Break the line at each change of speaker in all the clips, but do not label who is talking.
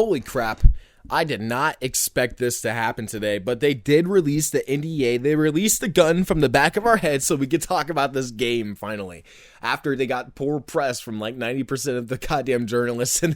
Holy crap. I did not expect this to happen today, but they did release the NDA. They released the gun from the back of our head so we could talk about this game finally. After they got poor press from like 90% of the goddamn journalists in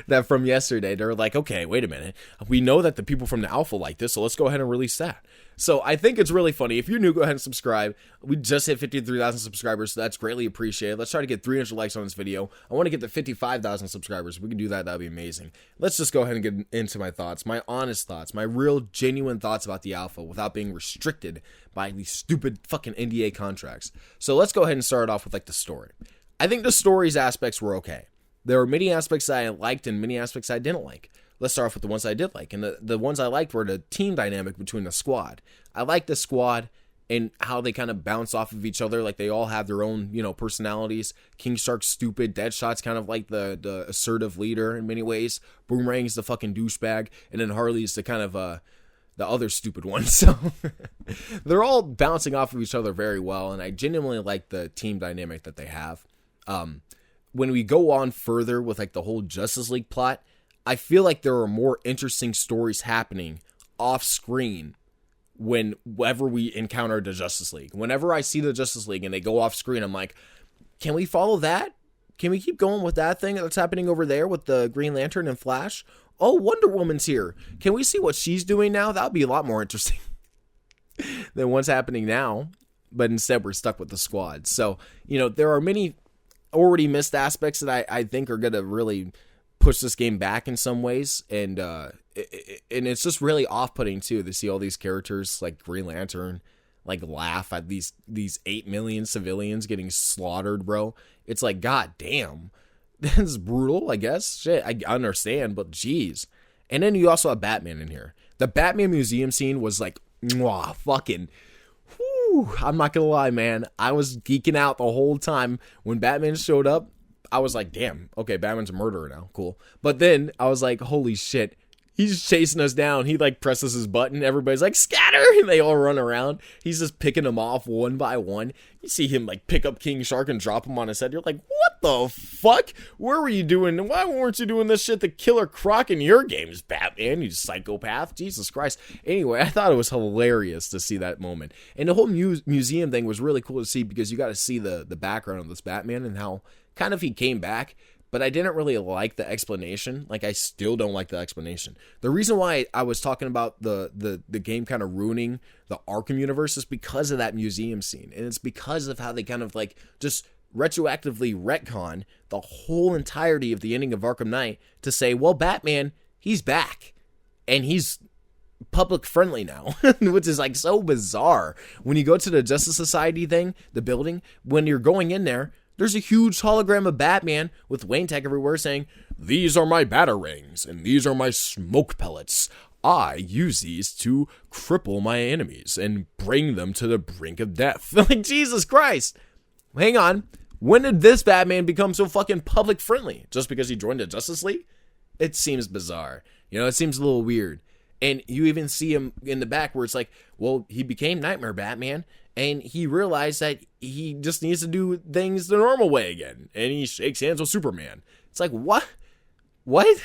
that from yesterday. They're like, okay, wait a minute. We know that the people from the alpha like this, so let's go ahead and release that. So I think it's really funny. If you're new, go ahead and subscribe. We just hit 53,000 subscribers, so that's greatly appreciated. Let's try to get 300 likes on this video. I want to get to 55,000 subscribers. If we can do that, that'd be amazing. Let's just go ahead and get into my thoughts, my honest thoughts, my real, genuine thoughts about the alpha without being restricted by these stupid fucking NDA contracts. So let's go ahead and start off with like the story. I think the story's aspects were okay. There were many aspects I liked and many aspects I didn't like. Let's start off with the ones I did like. And the ones I liked were the team dynamic between the squad. I liked the squad and how they kind of bounce off of each other. Like they all have their own, personalities. King Shark's stupid. Deadshot's kind of like the assertive leader in many ways. Boomerang's the fucking douchebag. And then Harley's the kind of the other stupid one. So they're all bouncing off of each other very well. And I genuinely like the team dynamic that they have. When we go on further with like the whole Justice League plot, I feel like there are more interesting stories happening off screen whenever we encounter the Justice League. Whenever I see the Justice League and they go off screen, I'm like, can we follow that? Can we keep going with that thing that's happening over there with the Green Lantern and Flash? Oh, Wonder Woman's here. Can we see what she's doing now? That would be a lot more interesting than what's happening now. But instead, we're stuck with the squad. So, there are many already missed aspects that I think are going to really push this game back in some ways, and it's just really off-putting too to see all these characters like Green Lantern like laugh at these 8 million civilians getting slaughtered, bro. It's like, god damn, that's brutal. I guess shit, I understand, but geez. And then you also have Batman in here. The Batman museum scene was like, mwah, fucking. I'm not gonna lie, man. I was geeking out the whole time when Batman showed up. I was like, damn, okay, Batman's a murderer now, cool. But then I was like, holy shit, he's chasing us down. He like presses his button, everybody's like, scatter, and they all run around. He's just picking them off one by one. You see him like pick up King Shark and drop him on his head. You're like, what the fuck? Where were you doing? Why weren't you doing this shit to Killer Croc in your games, Batman, you psychopath? Jesus Christ. Anyway, I thought it was hilarious to see that moment. And the whole museum thing was really cool to see because you got to see the background of this Batman and how kind of he came back, but I didn't really like the explanation. Like, I still don't like the explanation. The reason why I was talking about the game kind of ruining the Arkham universe is because of that museum scene. And it's because of how they kind of like just retroactively retcon the whole entirety of the ending of Arkham Knight to say, well, Batman, he's back. And he's public friendly now, which is like so bizarre. When you go to the Justice Society thing, the building, when you're going in there, there's a huge hologram of Batman with Wayne Tech everywhere saying, these are my batarangs, and these are my smoke pellets. I use these to cripple my enemies and bring them to the brink of death. Like, Jesus Christ. Hang on. When did this Batman become so fucking public friendly? Just because he joined the Justice League? It seems bizarre. It seems a little weird. And you even see him in the back where it's like, well, he became Nightmare Batman, and he realized that he just needs to do things the normal way again. And he shakes hands with Superman. It's like, what? What?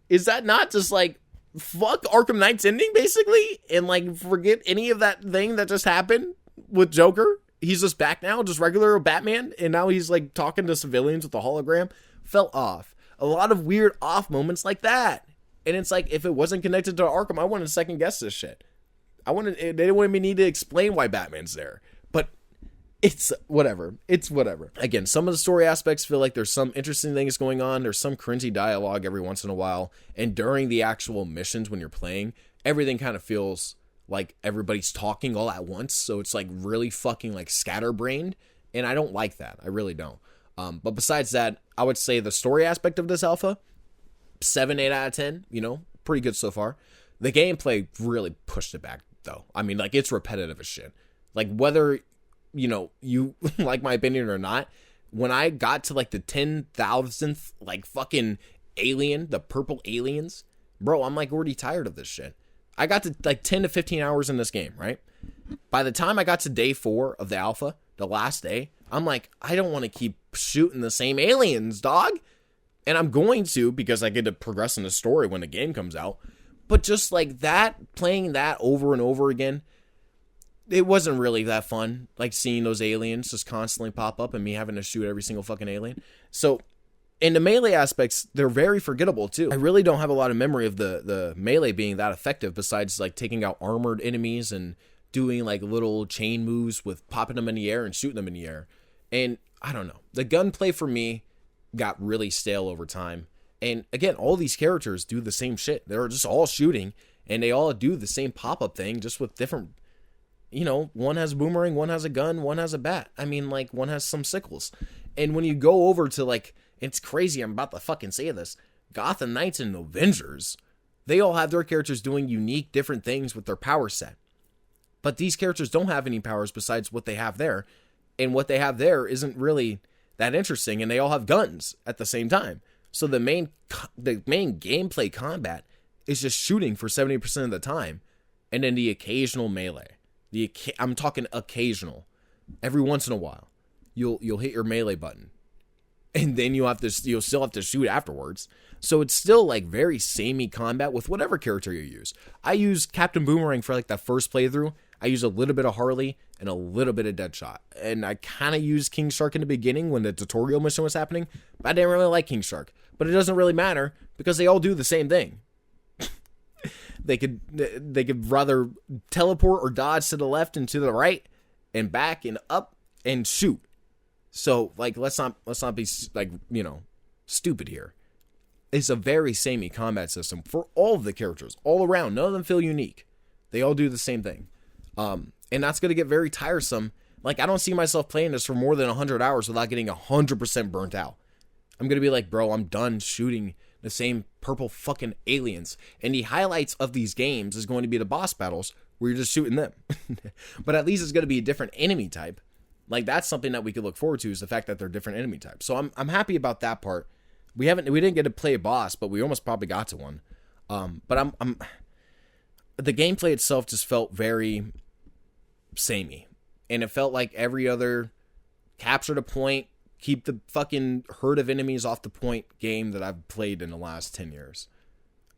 Is that not just like, fuck Arkham Knight's ending, basically? And like, forget any of that thing that just happened with Joker? He's just back now, just regular Batman, and now he's like talking to civilians with the hologram? Fell off. A lot of weird off moments like that. And it's like, if it wasn't connected to Arkham, I wanted to second guess this shit. They didn't want me need to explain why Batman's there. But it's whatever. It's whatever. Again, some of the story aspects feel like there's some interesting things going on. There's some cringy dialogue every once in a while. And during the actual missions when you're playing, everything kind of feels like everybody's talking all at once. So it's like really fucking like scatterbrained. And I don't like that. I really don't. But besides that, I would say the story aspect of this alpha, 7, 8 out of 10, pretty good so far. The gameplay really pushed it back, though. I mean, like, it's repetitive as shit. Like, whether, you like my opinion or not, when I got to, like, the 10,000th, like, fucking alien, the purple aliens, bro, I'm, like, already tired of this shit. I got to, like, 10 to 15 hours in this game, right? By the time I got to day 4 of the alpha, the last day, I'm like, I don't want to keep shooting the same aliens, dog. And I'm going to, because I get to progress in the story when the game comes out. But just like that, playing that over and over again, it wasn't really that fun. Like seeing those aliens just constantly pop up and me having to shoot every single fucking alien. So in the melee aspects, they're very forgettable too. I really don't have a lot of memory of the melee being that effective, besides like taking out armored enemies and doing like little chain moves with popping them in the air and shooting them in the air. And I don't know. The gunplay for me got really stale over time. And again, all these characters do the same shit. They're just all shooting, and they all do the same pop-up thing, just with different, one has a boomerang, one has a gun, one has a bat. I mean, like, one has some sickles. And when you go over to, like, it's crazy, I'm about to fucking say this, Gotham Knights and Avengers, they all have their characters doing unique, different things with their power set. But these characters don't have any powers besides what they have there. And what they have there isn't really that interesting, and they all have guns at the same time. So the main gameplay combat is just shooting for 70% of the time, and then the occasional melee. I'm talking occasional. Every once in a while, you'll hit your melee button, and then you'll still have to shoot afterwards. So it's still like very samey combat with whatever character you use. I used Captain Boomerang for like that first playthrough. I used a little bit of Harley and a little bit of Deadshot. And I kind of used King Shark in the beginning when the tutorial mission was happening, but I didn't really like King Shark. But it doesn't really matter because they all do the same thing. They could rather teleport or dodge to the left and to the right and back and up and shoot. So like let's not be like, stupid here. It's a very samey combat system for all of the characters all around. None of them feel unique. They all do the same thing. And that's going to get very tiresome. Like, I don't see myself playing this for more than 100 hours without getting 100% burnt out. I'm going to be like, bro, I'm done shooting the same purple fucking aliens. And the highlights of these games is going to be the boss battles where you're just shooting them. But at least it's going to be a different enemy type. Like, that's something that we could look forward to, is the fact that they're different enemy types. So I'm happy about that part. We didn't get to play a boss, but we almost probably got to one. But the gameplay itself just felt very samey, and it felt like every other capture the point, keep the fucking herd of enemies off the point game that I've played in the last 10 years.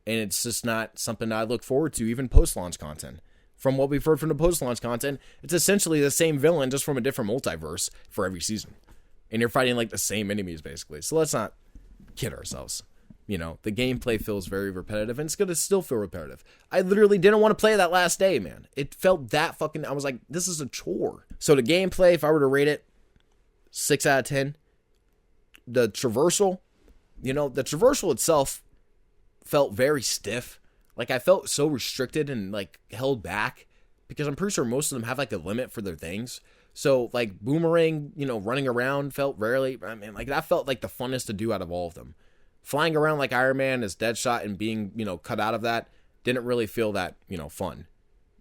And it's just not something that I look forward to, even post-launch content. From what we've heard from the post-launch content, it's essentially the same villain, just from a different multiverse for every season. And you're fighting like the same enemies, basically. So let's not kid ourselves. The gameplay feels very repetitive, and it's going to still feel repetitive. I literally didn't want to play that last day, man. It felt that fucking, I was like, this is a chore. So the gameplay, if I were to rate it, 6 out of 10. The traversal, the traversal itself felt very stiff. Like, I felt so restricted and, like, held back, because I'm pretty sure most of them have, like, a limit for their things. So, like, Boomerang, running around felt that felt like the funnest to do out of all of them. Flying around like Iron Man as Deadshot and being, cut out of that didn't really feel that, fun.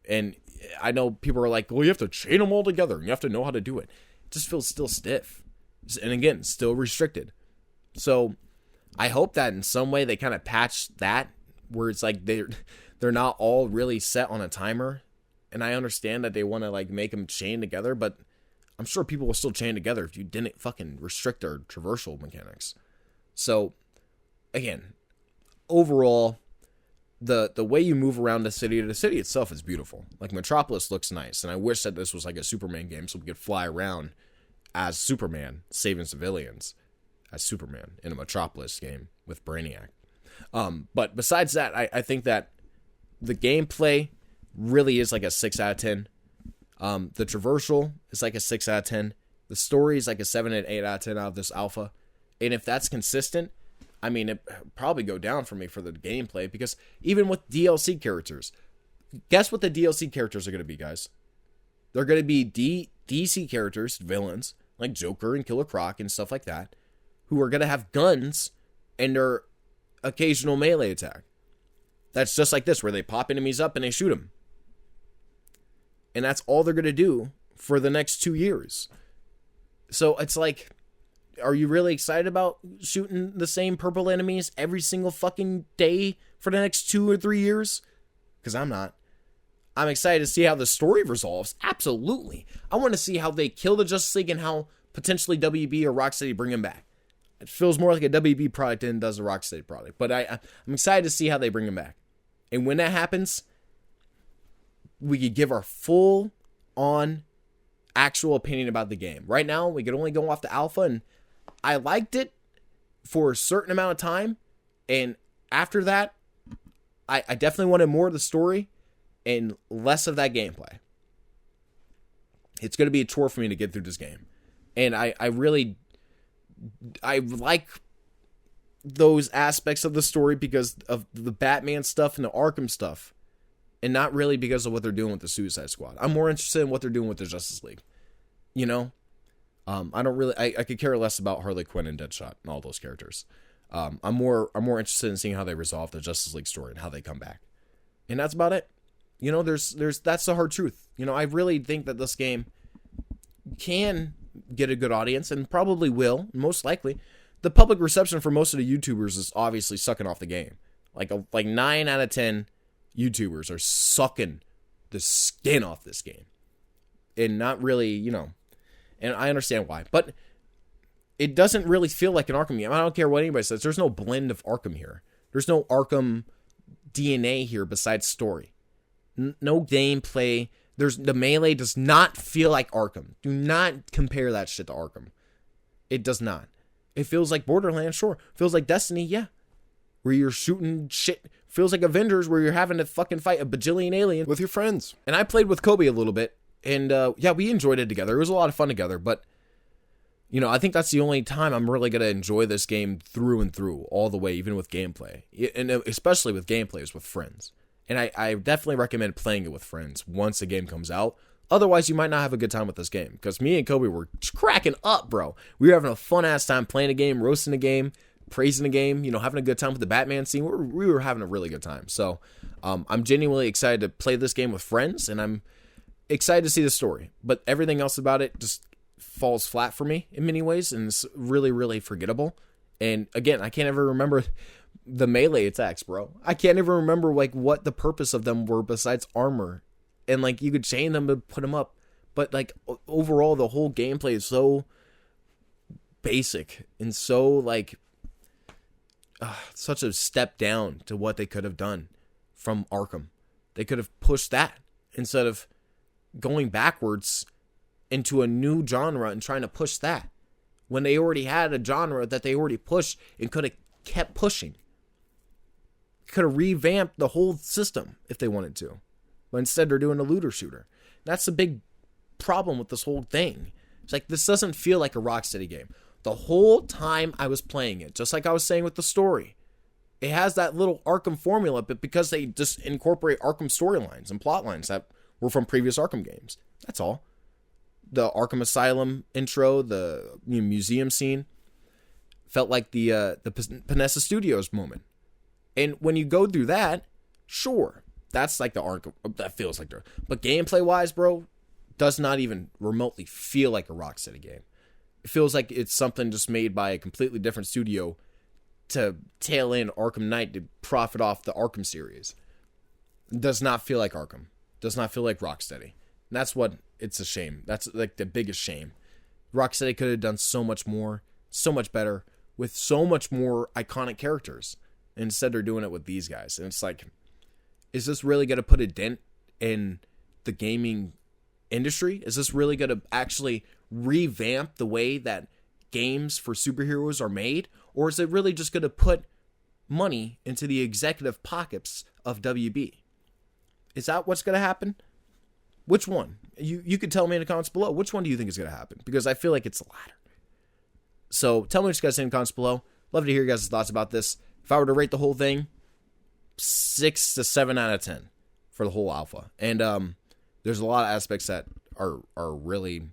And I know people are like, well, you have to chain them all together and you have to know how to do it. It just feels still stiff. And again, still restricted. So I hope that in some way they kind of patch that, where it's like they're not all really set on a timer. And I understand that they want to like make them chain together, but I'm sure people will still chain together if you didn't fucking restrict their traversal mechanics. So again, overall, the way you move around the city itself is beautiful. Like, Metropolis looks nice, and I wish that this was like a Superman game so we could fly around as Superman, saving civilians as Superman in a Metropolis game with Brainiac. But besides that, I think that the gameplay really is like a 6 out of 10. The traversal is like a 6 out of 10. The story is like a 7 and 8 out of 10 out of this alpha. And if that's consistent, I mean, it probably go down for me for the gameplay, because even with DLC characters, guess what the DLC characters are going to be, guys? They're going to be DC characters, villains, like Joker and Killer Croc and stuff like that, who are going to have guns and their occasional melee attack. That's just like this, where they pop enemies up and they shoot them. And that's all they're going to do for the next 2 years. So it's like, are you really excited about shooting the same purple enemies every single fucking day for the next 2 or 3 years? Because I'm not. I'm excited to see how the story resolves. Absolutely. I want to see how they kill the Justice League and how potentially WB or Rocksteady bring him back. It feels more like a WB product than it does a Rocksteady product. But I'm excited to see how they bring him back. And when that happens, we could give our full on actual opinion about the game. Right now, we could only go off the alpha, and I liked it for a certain amount of time. And after that, I definitely wanted more of the story and less of that gameplay. It's going to be a chore for me to get through this game. And I like those aspects of the story because of the Batman stuff and the Arkham stuff, and not really because of what they're doing with the Suicide Squad. I'm more interested in what they're doing with the Justice League. You know? I don't really... I could care less about Harley Quinn and Deadshot and all those characters. I'm more interested in seeing how they resolve the Justice League story and how they come back. And that's about it. You know, there's that's the hard truth. You know, I really think that this game can get a good audience, and probably will, most likely. The public reception for most of the YouTubers is obviously sucking off the game. Like 9 out of 10 YouTubers are sucking the skin off this game. And not really, you know, and I understand why. But it doesn't really feel like an Arkham game. I don't care what anybody says. There's no blend of Arkham here. There's no Arkham DNA here besides story. No gameplay. The melee does not feel like Arkham. Do not compare that shit to Arkham. It does not. It feels like Borderlands, sure. Feels like Destiny, yeah. Where you're shooting shit. Feels like Avengers, where you're having to fucking fight a bajillion aliens
with your friends.
And I played with Kobe a little bit. And yeah, we enjoyed it together. It was a lot of fun together. But, you know, I think that's the only time I'm really going to enjoy this game through and through, all the way, even with gameplay. And especially with gameplay is with friends. And I definitely recommend playing it with friends once the game comes out. Otherwise, you might not have a good time with this game. Because me and Kobe were cracking up, bro. We were having a fun-ass time playing a game, roasting a game, praising a game, you know, having a good time with the Batman scene. We were having a really good time. So, I'm genuinely excited to play this game with friends. And I'm excited to see the story. But everything else about it just falls flat for me in many ways. And it's really, really forgettable. And again, I can't ever remember the melee attacks, bro. I can't even remember like what the purpose of them were besides armor, and like you could chain them to put them up, but like overall the whole gameplay is so basic and so like such a step down to what they could have done from Arkham. They could have pushed that instead of going backwards into a new genre and trying to push that when they already had a genre that they already pushed and could have kept pushing. Could have revamped the whole system if they wanted to. But instead they're doing a looter shooter. That's the big problem with this whole thing. It's like, this doesn't feel like a Rocksteady game. The whole time I was playing it, just like I was saying with the story, it has that little Arkham formula, but because they just incorporate Arkham storylines and plot lines that were from previous Arkham games. That's all. The Arkham Asylum intro, the museum scene, felt like the Panessa Studios moment. And when you go through that, sure, that's like the Arkham, that feels like but gameplay wise, bro, does not even remotely feel like a Rocksteady game. It feels like it's something just made by a completely different studio to tail in Arkham Knight to profit off the Arkham series. It does not feel like Arkham. Does not feel like Rocksteady. And that's what, it's a shame. That's like the biggest shame. Rocksteady could have done so much more, so much better, with so much more iconic characters. Instead, they're doing it with these guys. And it's like, is this really going to put a dent in the gaming industry? Is this really going to actually revamp the way that games for superheroes are made? Or is it really just going to put money into the executive pockets of WB? Is that what's going to happen? Which one? You could tell me in the comments below. Which one do you think is going to happen? Because I feel like it's the latter. So tell me what you guys think in the comments below. Love to hear your guys' thoughts about this. If I were to rate the whole thing, 6 to 7 out of 10 for the whole alpha. And there's a lot of aspects that are really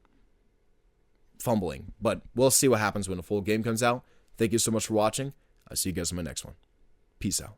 fumbling. But we'll see what happens when the full game comes out. Thank you so much for watching. I'll see you guys in my next one. Peace out.